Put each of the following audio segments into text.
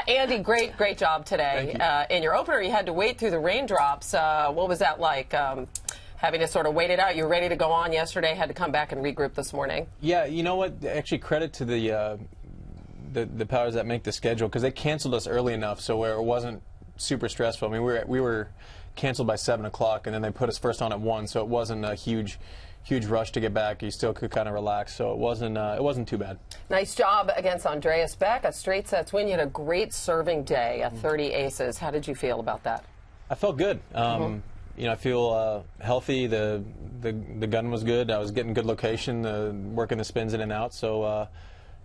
Andy, great job today. In your opener, you had to wait through the raindrops. What was that like? Having to sort of wait it out. You were ready to go on yesterday, had to come back and regroup this morning. Yeah, you know what? Actually, credit to the powers that make the schedule, because they canceled us early enough so where it wasn't super stressful. I mean, we were canceled by 7 o'clock, and then they put us first on at 1, so it wasn't a huge rush to get back. You still could kind of relax, so it wasn't too bad. Nice job against Andreas Beck, a straight sets win. You had a great serving day, 30 aces. How did you feel about that? I felt good. You know, I feel healthy. The gun was good. I was getting good location, working the spins in and out. So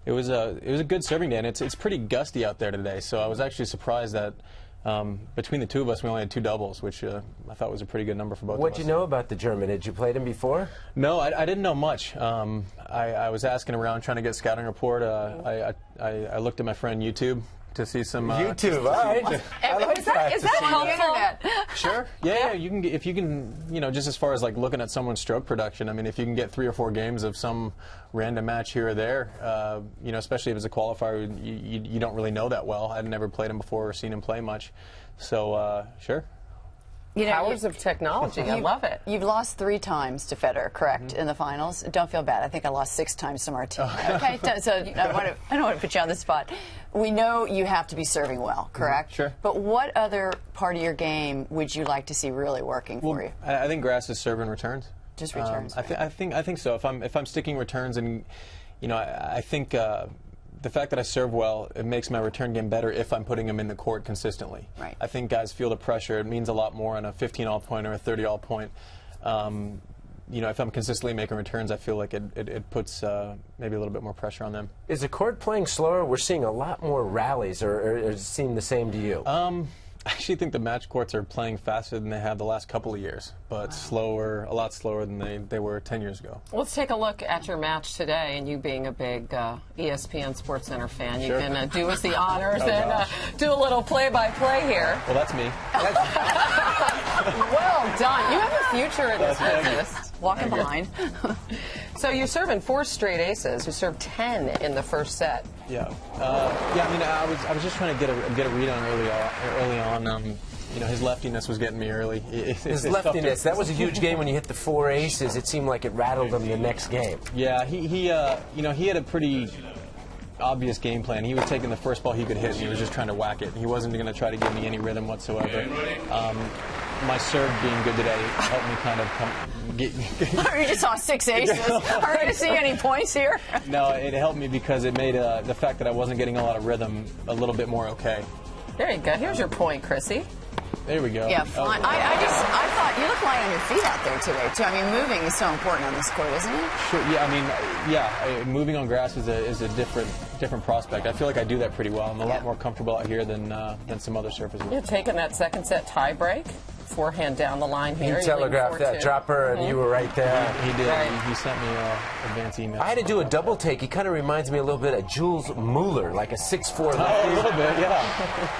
it was a good serving day, and it's pretty gusty out there today. So I was actually surprised that between the two of us, we only had 2 doubles, which I thought was a pretty good number for both of us. What'd you know about the German? Had you played him before? No, I didn't know much. I was asking around, trying to get scouting report. I looked at my friend YouTube to see some YouTube. All right. Is that helpful? Sure. Yeah. You can if you can, you know, just as far as like looking at someone's stroke production. I mean, if you can get 3 or 4 games of some random match here or there, you know, especially if it's a qualifier, you don't really know that well. I'd never played him before or seen him play much, so sure. You know, powers of technology. I love it. You've lost 3 times to Federer, correct, in the finals. Don't feel bad. I think I lost 6 times to Martina. Okay, so I don't want to put you on the spot. We know you have to be serving well, correct? Sure. But what other part of your game would you like to see really working for you? I think Grass's serve and returns. Just returns. I think so. If I'm sticking returns, and you know, I think. The fact that I serve well, it makes my return game better if I'm putting them in the court consistently. Right. I think guys feel the pressure. It means a lot more on a 15-all point or a 30-all point. You know, if I'm consistently making returns, I feel like it puts maybe a little bit more pressure on them. Is the court playing slower? We're seeing a lot more rallies, or does it seem the same to you? I actually think the match courts are playing faster than they have the last couple of years, but slower, a lot slower than they were 10 years ago. Let's take a look at your match today, and you being a big ESPN SportsCenter fan, you can do us the honors and do a little play-by-play here. Well, that's me. Well done. You have a future in this business. Walking behind. So you're serving 4 straight aces. You served 10 in the first set. Yeah. I mean, I was just trying to get a read on early on. You know, his leftiness was getting me early. His leftiness. That was a huge game when you hit the 4 aces. It seemed like it rattled him the next game. Yeah. You know, he had a pretty obvious game plan. He was taking the first ball he could hit, and he was just trying to whack it. He wasn't going to try to give me any rhythm whatsoever. My serve being good today helped me kind of get. You just saw 6 aces. Are we going to see any points here? No, it helped me because it made the fact that I wasn't getting a lot of rhythm a little bit more okay. There you go. Here's your point, Chrissy. There we go. Yeah, fine. I thought you look light on your feet out there today, too. I mean, moving is so important on this court, isn't it? Sure. Yeah. I mean, moving on grass is a different prospect. I feel like I do that pretty well. I'm a lot more comfortable out here than some other surfaces. You're taking that second set tie break. Forehand down the line here. He telegraphed that dropper, and you were right there. He did. Right. He sent me advance email. I had to do a double take. He kind of reminds me a little bit of Jules Mueller, like a 6'4". A little bit, yeah.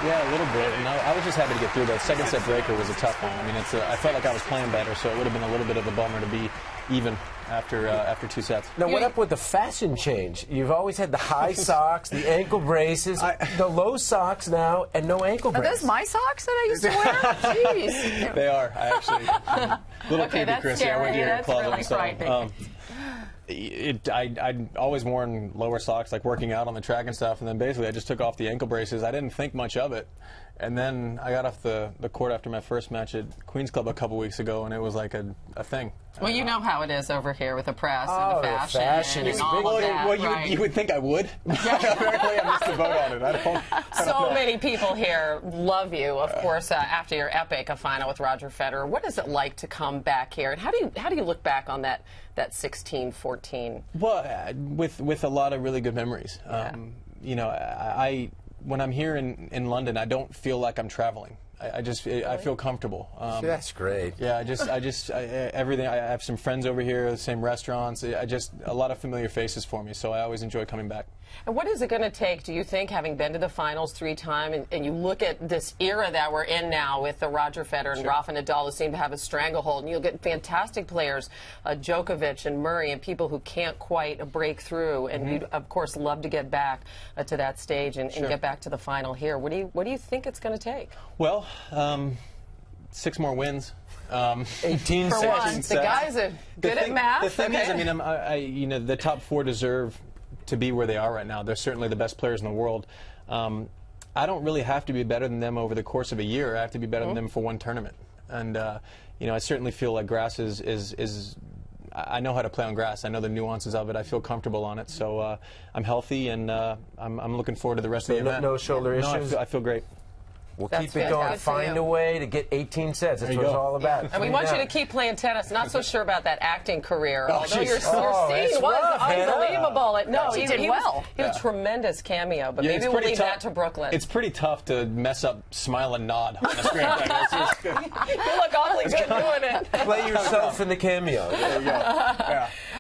Yeah, a little bit. And I was just happy to get through. The second set breaker was a tough one. I mean, I felt like I was playing better, so it would have been a little bit of a bummer to be even after 2 sets. Now, what up with the fashion change? You've always had the high socks, the ankle braces, the low socks now, and no ankle braces. Are those my socks that I used to wear? Jeez. They are. I actually. Little creepy, Chrissy. I went to your closet and saw. I'd always worn lower socks, like working out on the track and stuff, and then basically I just took off the ankle braces. I didn't think much of it. And then I got off the court after my first match at Queen's Club a couple weeks ago, and it was like a thing. Well, you know how it is over here with the press and the fashion and all of that. Well, you would think I would. Apparently, I missed the boat on it. I don't know. Many people here love you, of course, after your epic final with Roger Federer. What is it like to come back here, and how do you look back on that 16-14? Well, with a lot of really good memories. Yeah. You know, when I'm here in London, I don't feel like I'm traveling. I feel comfortable. That's great. Yeah, everything. I have some friends over here, the same restaurants. A lot of familiar faces for me, so I always enjoy coming back. And what is it going to take, do you think, having been to the finals 3 times, and you look at this era that we're in now with the Roger Federer and Rafa Nadal who seem to have a stranglehold, and you'll get fantastic players, Djokovic and Murray, and people who can't quite break through, and you'd, of course, love to get back to that stage and get back to the final here. What do you think it's going to take? Well, 6 more wins. 18 For sets. one, the guys are good at math. The thing is, I mean, the top 4 deserve to be where they are right now. They're certainly the best players in the world. I don't really have to be better than them over the course of a year. I have to be better than them for one tournament. And I certainly feel like grass is I know how to play on grass. I know the nuances of it. I feel comfortable on it. So I'm healthy, and I'm looking forward to the rest of the event. No shoulder issues? I feel great. We'll keep it going. Find a way to get 18 sets. That's what it's all about. Yeah. And we want you to keep playing tennis. Not so sure about that acting career. Although your scene was rough, unbelievable. No, he did well. He was a tremendous cameo, but maybe we'll leave that to Brooklyn. It's pretty tough to mess up smile and nod on the screen. You look awfully good doing it. Play yourself in the cameo. There you go. Yeah.